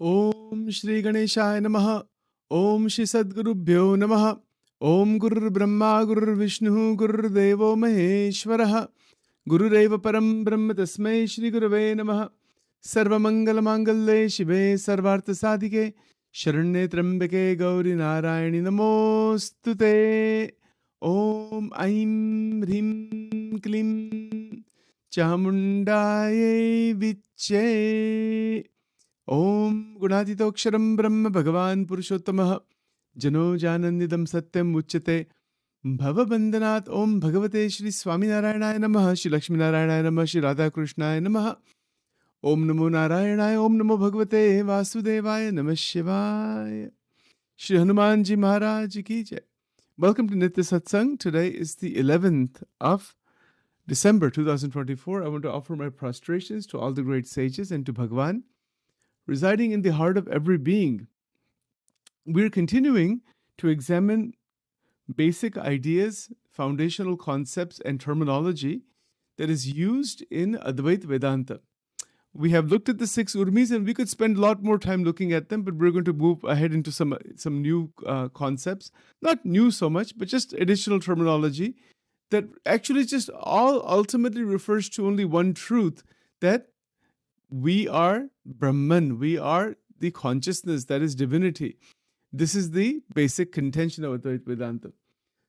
Om Shri Ganeshaya Namaha. Om Shri Sadgurubhyo Namaha. Om Gurur Brahma Gurur Vishnu Gurur Devo Maheshwaraha. Gurureva Param Brahma Tasmai Shri Gurave Namaha. Sarva Mangala Mangalle Shive Sarvartha Sadhike Sharanye Trambake Gauri Narayani Namostute. Om Aim Hrim Klim Chamundaye Viche. Om Gunatitoksharam Brahma Bhagavan Purushottamah Jano Janandidam Satyam Uchyate Bhava Bandhanat Om Bhagavate Shri Swaminarayanaya Namaha Shri Lakshmi Narayanaya Namaha Shri Radha Krishnaya Namaha Om Namo Narayanaya Om Namo Bhagavate Vasudevaya Namah Shivaya Shri Hanumanji Maharaj Ki Jai. Welcome to Nitya Satsang. Today is the 11th of December 2024. I want to offer my prostrations to all the great sages and to Bhagavan residing in the heart of every being. We're continuing to examine basic ideas, foundational concepts, and terminology that is used in Advaita Vedanta. We have looked at the 6 Urmis, and we could spend a lot more time looking at them, but we're going to move ahead into some new concepts. Not new so much, but just additional terminology that actually just all ultimately refers to only one truth, that we are Brahman, we are the consciousness, that is divinity. This is the basic contention of Advaita Vedanta.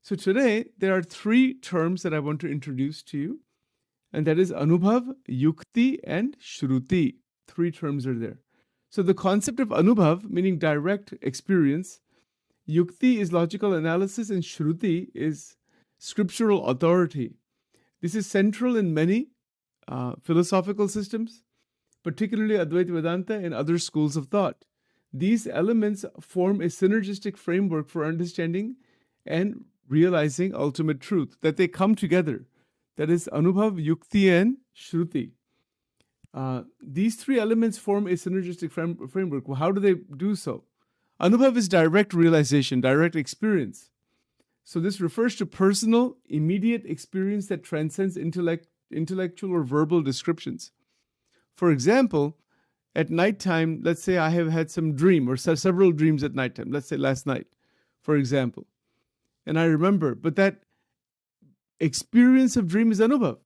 So today, there are 3 terms that I want to introduce to you, and that is Anubhav, Yukti, and Shruti. 3 terms are there. So the concept of Anubhav, meaning direct experience, Yukti is logical analysis, and Shruti is scriptural authority. This is central in many philosophical systems, particularly Advaita Vedanta and other schools of thought. These elements form a synergistic framework for understanding and realizing ultimate truth, that they come together. That is Anubhav, Yukti, and Shruti. These 3 elements form a synergistic framework. Well, how do they do so? Anubhav is direct realization, direct experience. So this refers to personal, immediate experience that transcends intellectual or verbal descriptions. For example, at nighttime, let's say I have had some dream or several dreams at nighttime. Let's say last night, for example. And I remember, but that experience of dream is Anubhav.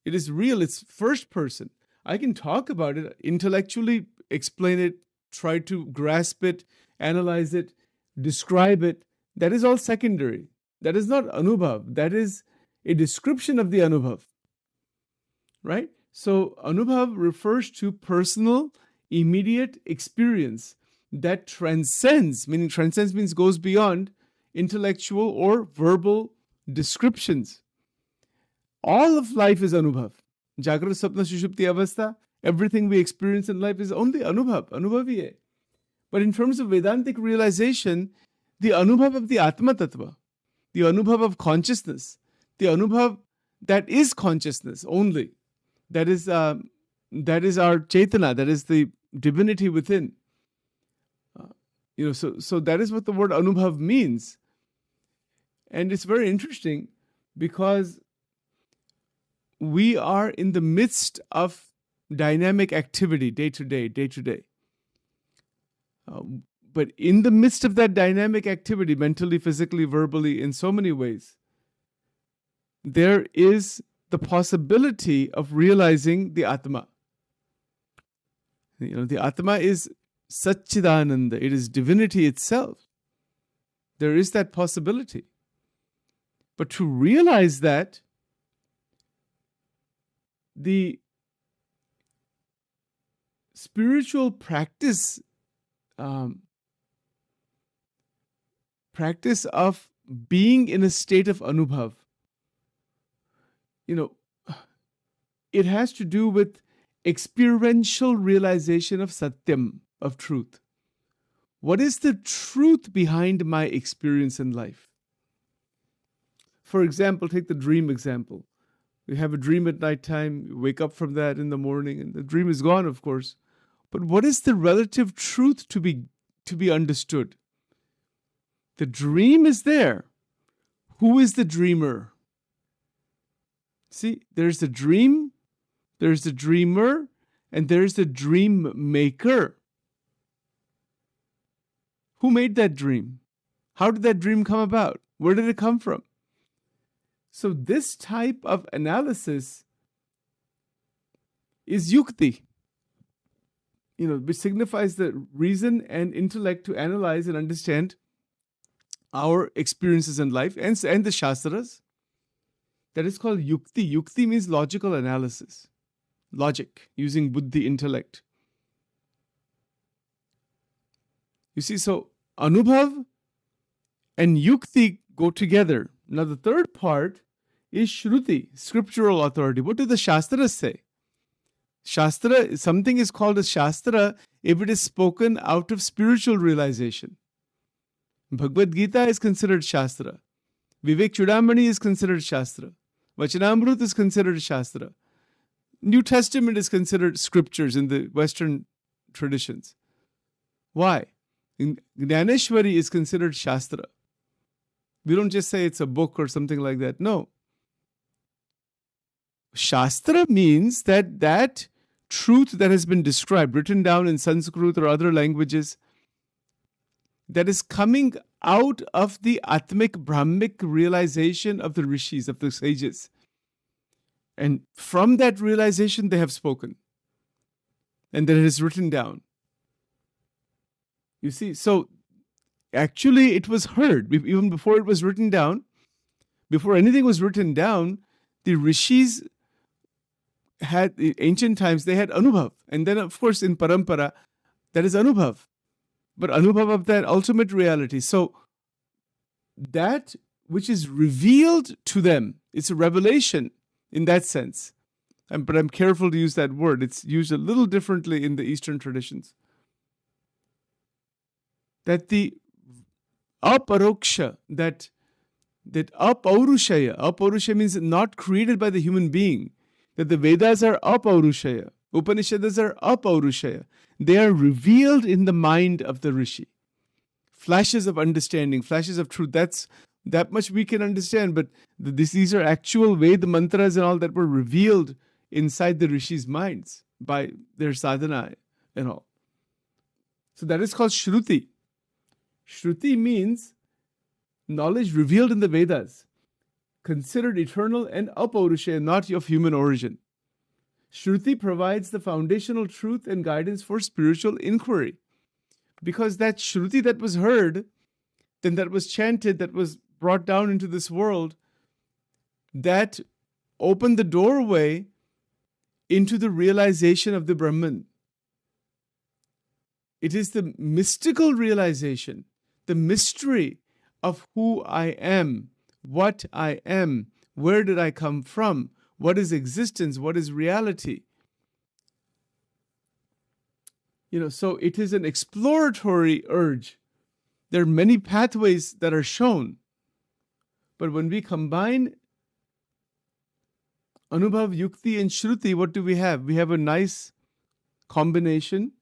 It is real, it's first person. I can talk about it, intellectually explain it, try to grasp it, analyze it, describe it. That is all secondary. That is not Anubhav. That is a description of the Anubhav. Right? So Anubhav refers to personal, immediate experience that transcends, meaning transcends means goes beyond intellectual or verbal descriptions. All of life is Anubhav. Jagrata, Sapna, Sushupti, Avastha, everything we experience in life is only Anubhav, Anubhaviye. But in terms of Vedantic realization, the Anubhav of the Atma Tattva, the Anubhav of consciousness, the Anubhav that is consciousness only, that is our Chaitana, that is the divinity within. So that is what the word Anubhav means. And it's very interesting because we are in the midst of dynamic activity day to day. But in the midst of that dynamic activity, mentally, physically, verbally, in so many ways, there is the possibility of realizing the Atma. The Atma is Satchidananda. It is divinity itself. There is that possibility. But to realize that, the spiritual practice of being in a state of Anubhav, it has to do with experiential realization of Satyam, of truth. What is the truth behind my experience in life? For example, take the dream example. We have a dream at nighttime, we wake up from that in the morning, and the dream is gone, of course. But what is the relative truth to be understood? The dream is there. Who is the dreamer? See, there's the dream, there's the dreamer, and there's the dream maker. Who made that dream? How did that dream come about? Where did it come from? So this type of analysis is yukti, which signifies the reason and intellect to analyze and understand our experiences in life, and the Shastras. That is called yukti. Yukti means logical analysis, logic, using buddhi, intellect. You see, so Anubhav and yukti go together. Now the third part is Shruti, scriptural authority. What do the Shastras say? Shastra, something is called a Shastra if it is spoken out of spiritual realization. Bhagavad Gita is considered Shastra. Vivek Chudamani is considered Shastra. Vachanamrut is considered Shastra. New Testament is considered scriptures in the Western traditions. Why? Jnaneshwari is considered Shastra. We don't just say it's a book or something like that. No. Shastra means that truth that has been described, written down in Sanskrit or other languages, that is coming out of the Atmic, Brahmic realization of the rishis, of the sages. And from that realization, they have spoken. And that it is written down. You see, so actually it was heard. Even before it was written down, before anything was written down, the rishis had, in ancient times, they had Anubhav. And then, of course, in Parampara, that is Anubhav. But Anubhav of that ultimate reality. So that which is revealed to them, it's a revelation in that sense. But I'm careful to use that word. It's used a little differently in the Eastern traditions. That the aparoksha, that apaurushaya means not created by the human being. That the Vedas are apaurushaya. Upanishads are apaurushaya. They are revealed in the mind of the rishi. Flashes of understanding, flashes of truth. That much we can understand, but these are actual Veda mantras and all that were revealed inside the rishis' minds by their sadhana and all. So that is called Shruti. Shruti means knowledge revealed in the Vedas, considered eternal and apaurushaya, not of human origin. Shruti provides the foundational truth and guidance for spiritual inquiry. Because that Shruti that was heard, then that was chanted, that was brought down into this world, that opened the doorway into the realization of the Brahman. It is the mystical realization, the mystery of who I am, what I am, where did I come from, what is existence, what is reality. So it is an exploratory urge. There are many pathways that are shown. But when we combine Anubhav, Yukti and Shruti, what do we have? We have a nice combination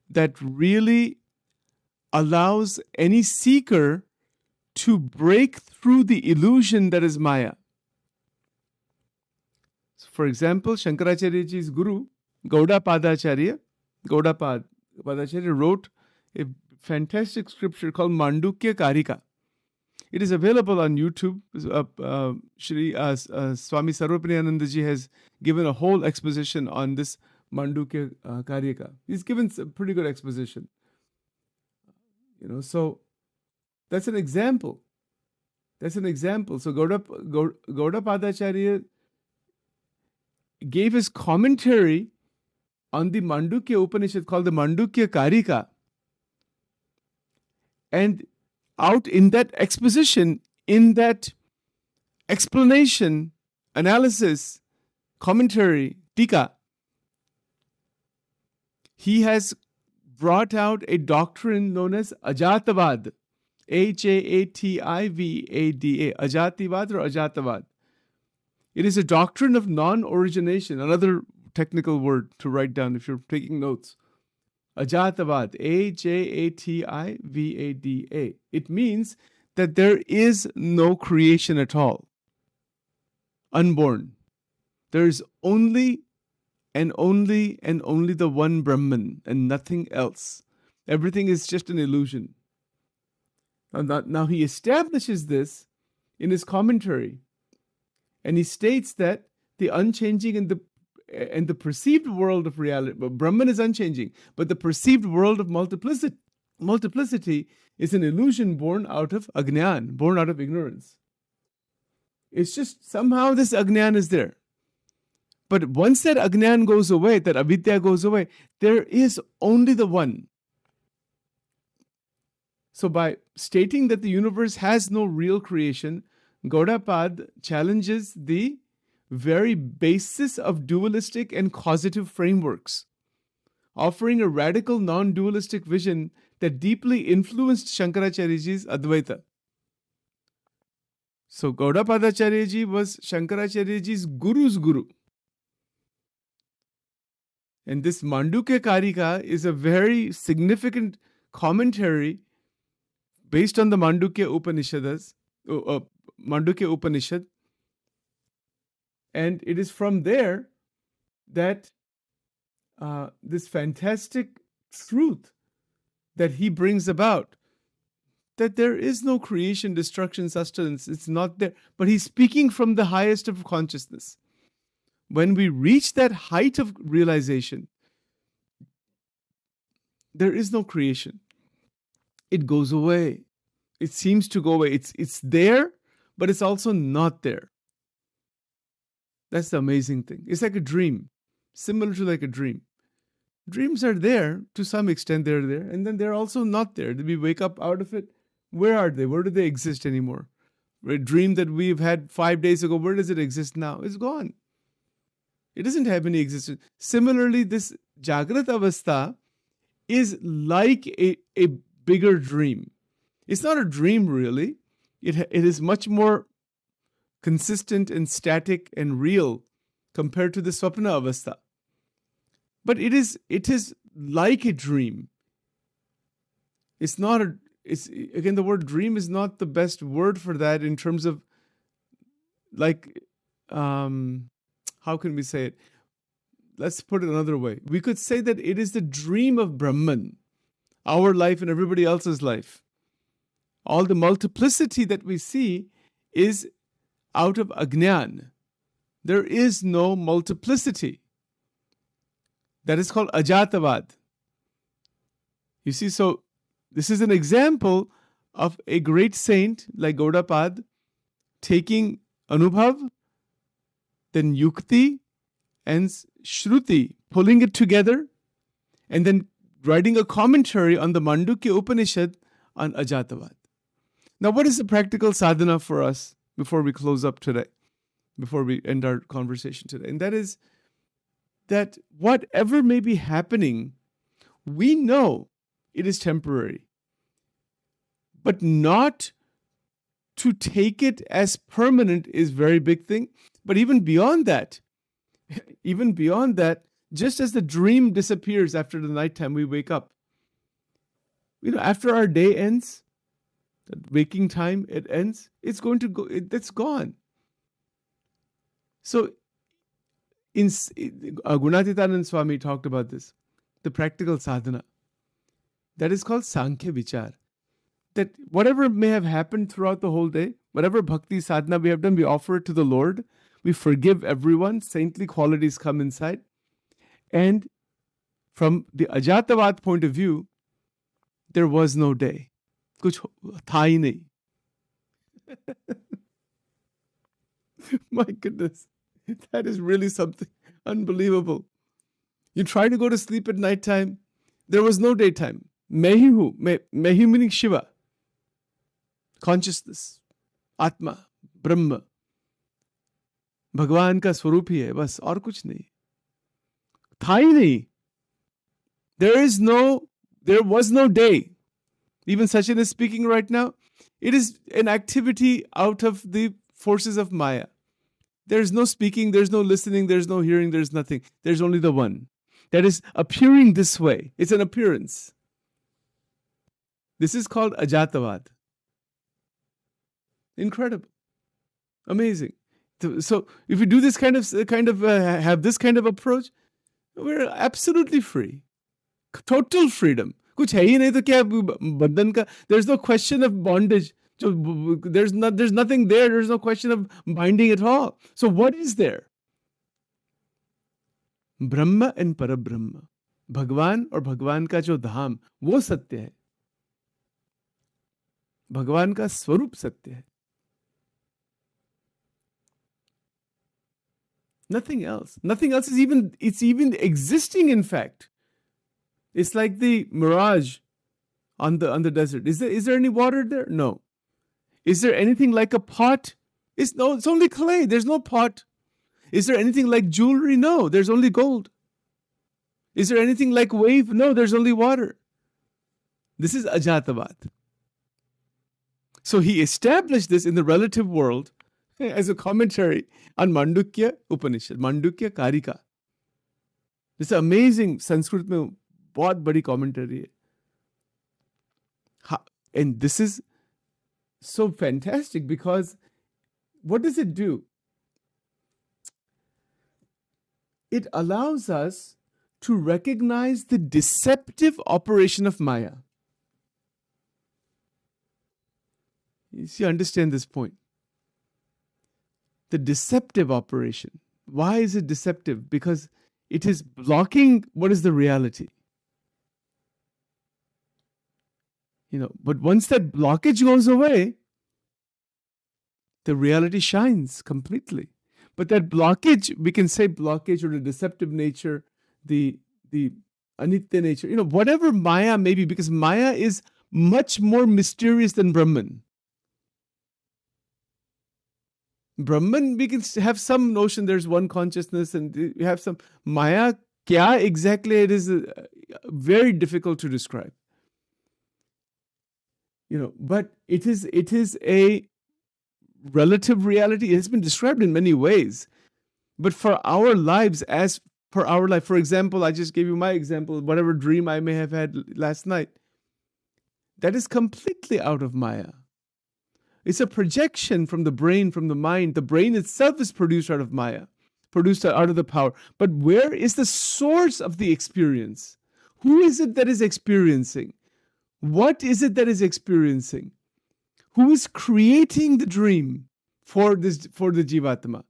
that really allows any seeker to break through the illusion that is Maya. For example, Shankaracharyaji's guru, Gauda Padacharya wrote a fantastic scripture called Mandukya Karika. It is available on YouTube. Swami Sarvapaniyanandaji has given a whole exposition on this Mandukya Karika. He's given a pretty good exposition. So that's an example. So Gauda Padacharya gave his commentary on the Mandukya Upanishad called the Mandukya Karika. And out in that exposition, in that explanation, analysis, commentary, tika, he has brought out a doctrine known as Ajatavad. Hativada, Ajativad or Ajatavad. It is a doctrine of non-origination, another technical word to write down if you're taking notes. Ajatavad, Ajativada. It means that there is no creation at all. Unborn. There is only and only and only the one Brahman and nothing else. Everything is just an illusion. Now he establishes this in his commentary, and he states that the unchanging and the perceived world of reality, Brahman is unchanging, but the perceived world of multiplicity is an illusion born out of agnan, born out of ignorance. It's just somehow this agnan is there. But once that agnan goes away, that avidya goes away, there is only the one. So by stating that the universe has no real creation, Gaudapad challenges the very basis of dualistic and causative frameworks, offering a radical non-dualistic vision that deeply influenced Shankaracharyaji's Advaita. So Gaudapadacharyaji was Shankaracharyaji's guru's guru. And this Mandukya Karika is a very significant commentary based on the Mandukya Upanishad. And it is from there that this fantastic truth that he brings about, that there is no creation, destruction, sustenance, it's not there. But he's speaking from the highest of consciousness. When we reach that height of realization, there is no creation. It goes away. It seems to go away. It's there, but it's also not there. That's the amazing thing. It's like a dream, similar to like a dream. Dreams are there to some extent, they're there, and then they're also not there. Did we wake up out of it? Where are they? Where do they exist anymore? A dream that we've had 5 days ago, where does it exist now? It's gone. It doesn't have any existence. Similarly, this Jagrat Avastha is like a bigger dream. It's not a dream really. It is much more consistent and static and real compared to the Swapna Avastha. But it is like a dream. It's not again, the word dream is not the best word for that in terms of like, how can we say it? Let's put it another way. We could say that it is the dream of Brahman, our life and everybody else's life. All the multiplicity that we see is out of ajnan. There is no multiplicity. That is called ajatavad. You see, so this is an example of a great saint like Gaudapad taking Anubhav, then Yukti and Shruti, pulling it together, and then writing a commentary on the Mandukya Upanishad on Ajatavad. Now, what is the practical sadhana for us before we close up today, before we end our conversation today? And that is that whatever may be happening, we know it is temporary, but not to take it as permanent is a very big thing. But even beyond that, just as the dream disappears after the nighttime, we wake up. After our day ends, that waking time, it ends, it's going to go, that's gone. So, Gunatitanand Swami talked about this, the practical sadhana. That is called Sankhya Vichar. That whatever may have happened throughout the whole day, whatever bhakti sadhana we have done, we offer it to the Lord. We forgive everyone. Saintly qualities come inside. And from the Ajatavad point of view, there was no day. Kuch tha hi nahi. My goodness. That is really something unbelievable. You try to go to sleep at night time. There was no daytime. Main hi hu. Main hi meaning Shiva. Consciousness. Atma. Brahma. भगवान का स्वरूप ही है बस और कुछ नहीं था ही नहीं there was no day. Even Sachin is speaking right now. It is an activity out of the forces of Maya. There's no speaking, there's no listening, there's no hearing, there's nothing. There's only the one that is appearing this way. It's an appearance. This is called Ajatavad. Incredible. Amazing. So if we do this have this kind of approach, we're absolutely free. Total freedom. कुछ है ही नहीं तो क्या बंधन का, there's no question of bondage. So there's nothing there. There's no question of binding at all. So what is there? Brahma and परब्रह्म, भगवान और भगवान का जो धाम वो सत्य है, भगवान का स्वरूप सत्य है. Nothing else. Nothing else is even existing, in fact. It's like the mirage on the desert. Is there any water there? No. Is there anything like a pot? It's only clay. There's no pot. Is there anything like jewelry? No, there's only gold. Is there anything like wave? No, there's only water. This is Ajatavad. So he established this in the relative world as a commentary on Mandukya Upanishad, Mandukya Karika. This amazing Sanskrit में बहुत बड़ी commentary है. And this is so fantastic because what does it do? It allows us to recognize the deceptive operation of Maya. You see, understand this point. The deceptive operation. Why is it deceptive? Because it is blocking what is the reality. But once that blockage goes away, the reality shines completely. But that blockage, we can say blockage or the deceptive nature, the anitya nature, whatever Maya may be, because Maya is much more mysterious than Brahman. Brahman, we can have some notion there's one consciousness and we have some Maya. Kya exactly it is very difficult to describe. But it is a relative reality. It has been described in many ways. But for our lives, as per our life, for example, I just gave you my example, whatever dream I may have had last night, that is completely out of Maya. It's a projection from the brain, from the mind. The brain itself is produced out of Maya, produced out of the power. But where is the source of the experience? Who is it that is experiencing? What is it that is experiencing? Who is creating the dream for the Jivatma?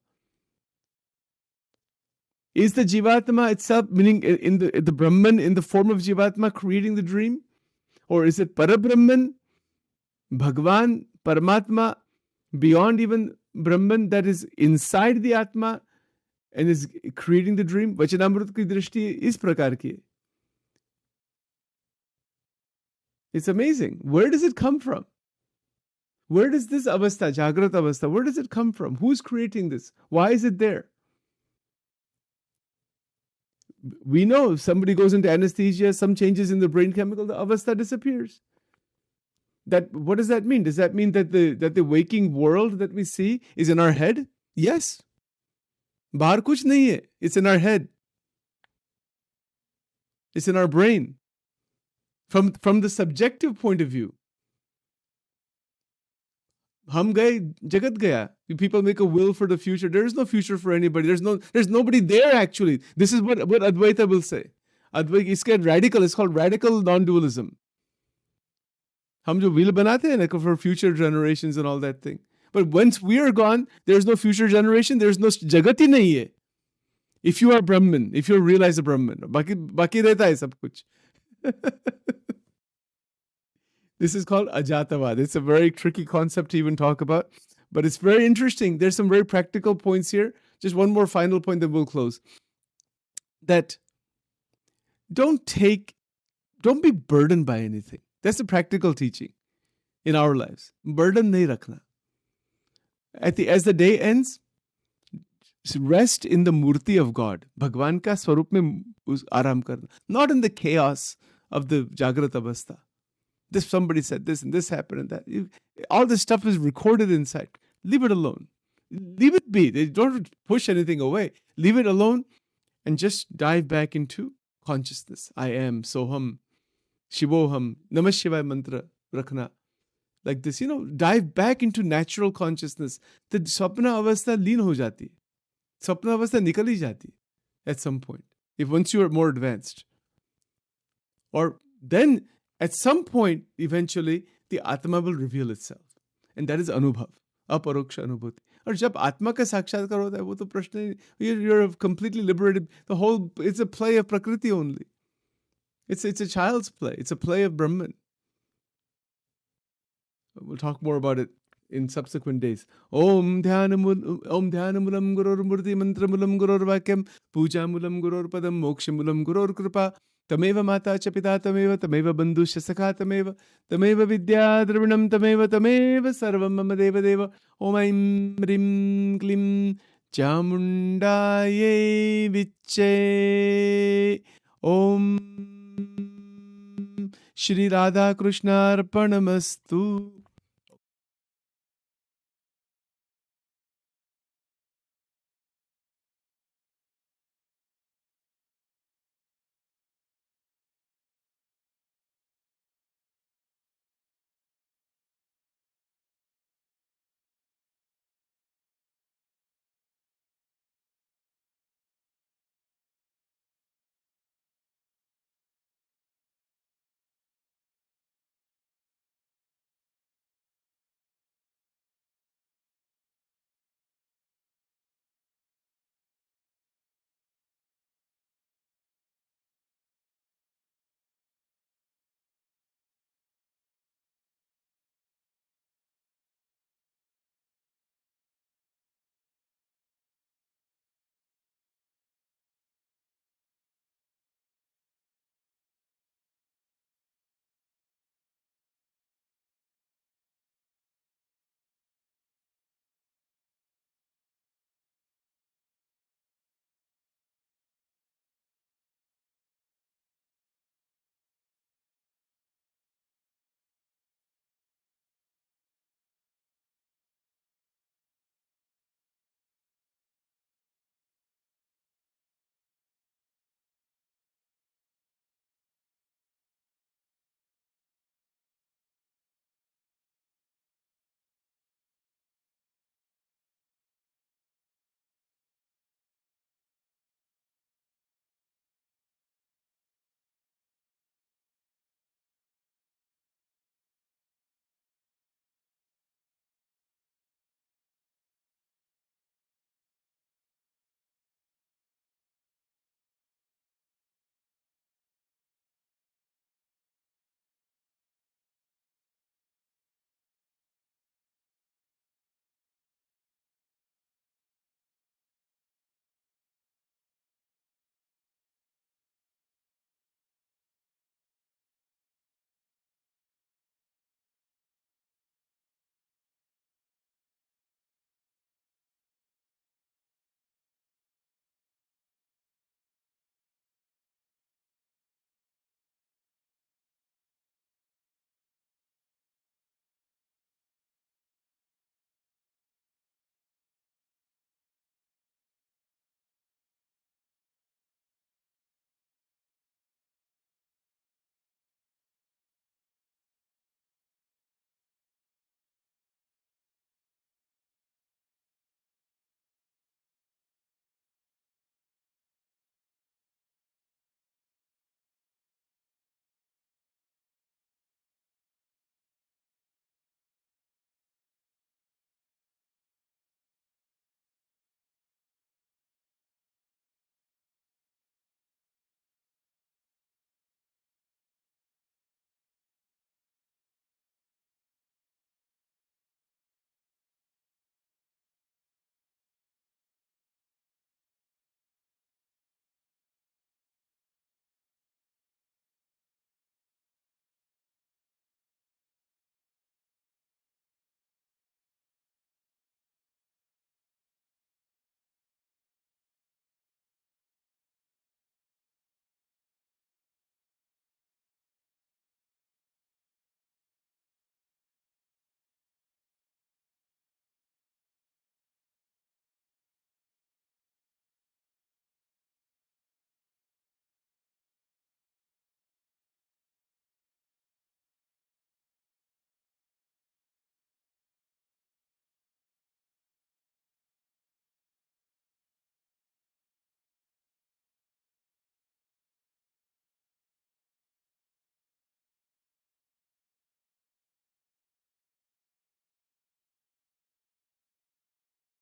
Is the Jivatma itself, meaning in the Brahman, in the form of Jivatma, creating the dream? Or is it Parabrahman, Bhagwan, Paramatma, beyond even Brahman, that is inside the Atma and is creating the dream? Vachanamrut ki drishti is prakar ki hai. It's amazing. Where does it come from? Where does this avastha, Jagrat avastha, where does it come from? Who's creating this? Why is it there? We know if somebody goes into anesthesia, some changes in the brain chemical, the avastha disappears. What does that mean? Does that mean that the waking world that we see is in our head? Yes. Bahar kuch nahi hai. It's in our head. It's in our brain. From the subjective point of view, hum gaye, jagat gaya. People make a will for the future. There is no future for anybody. There's nobody there actually. This is what Advaita will say. Advaita is radical. It's called radical non-dualism. Hum jo will banate hain for future generations and all that thing. But once we are gone, there's no future generation. There's no jagati nahi hai. If you are Brahman, if you realize a Brahman, baki rehta hai sab kuch. This is called Ajatavad. It's a very tricky concept to even talk about, but it's very interesting. There's some very practical points here. Just one more final point, then we'll close. That don't be burdened by anything. That's the practical teaching in our lives. Burden nahi rakhna. As the day ends, rest in the murti of God. Bhagwan ka swarup mein aaram karna. Not in the chaos of the Jagrat Avastha. Somebody said this and this happened and that. All this stuff is recorded inside. Leave it alone. Leave it be. They don't push anything away. Leave it alone and just dive back into consciousness. I am, Soham, Shivoham, Namah Shivaya mantra rakhna. Like this, dive back into natural consciousness. The Swapna Avastha leen ho jati. Swapna Avastha nikal hi jati at some point. Once you are more advanced. Or then At some point, eventually, the Atma will reveal itself. And that is Anubhav, aparoksha anubhuti. और जब आत्मा का साक्षात्कार होता है वो तो प्रश्न ही, you're completely liberated. The whole, it's a play of Prakriti only. It's a child's play. It's a play of Brahman. We'll talk more about it in subsequent days. Om Dhyanamulam Gurur Murti Mantramulam Gurur Vakyam Pujamulam Gurur Padam Mokshamulam Gurur Kripa Tameva Mata Chapita Tameva Tameva Bandhusha Sakha Tameva Tameva Vidya Dravinam Tameva Tameva Sarvam Mama Deva Deva Om Aim Rim Klim Chamundaye Viche Om Shri Radha Krishna Arpanamastu.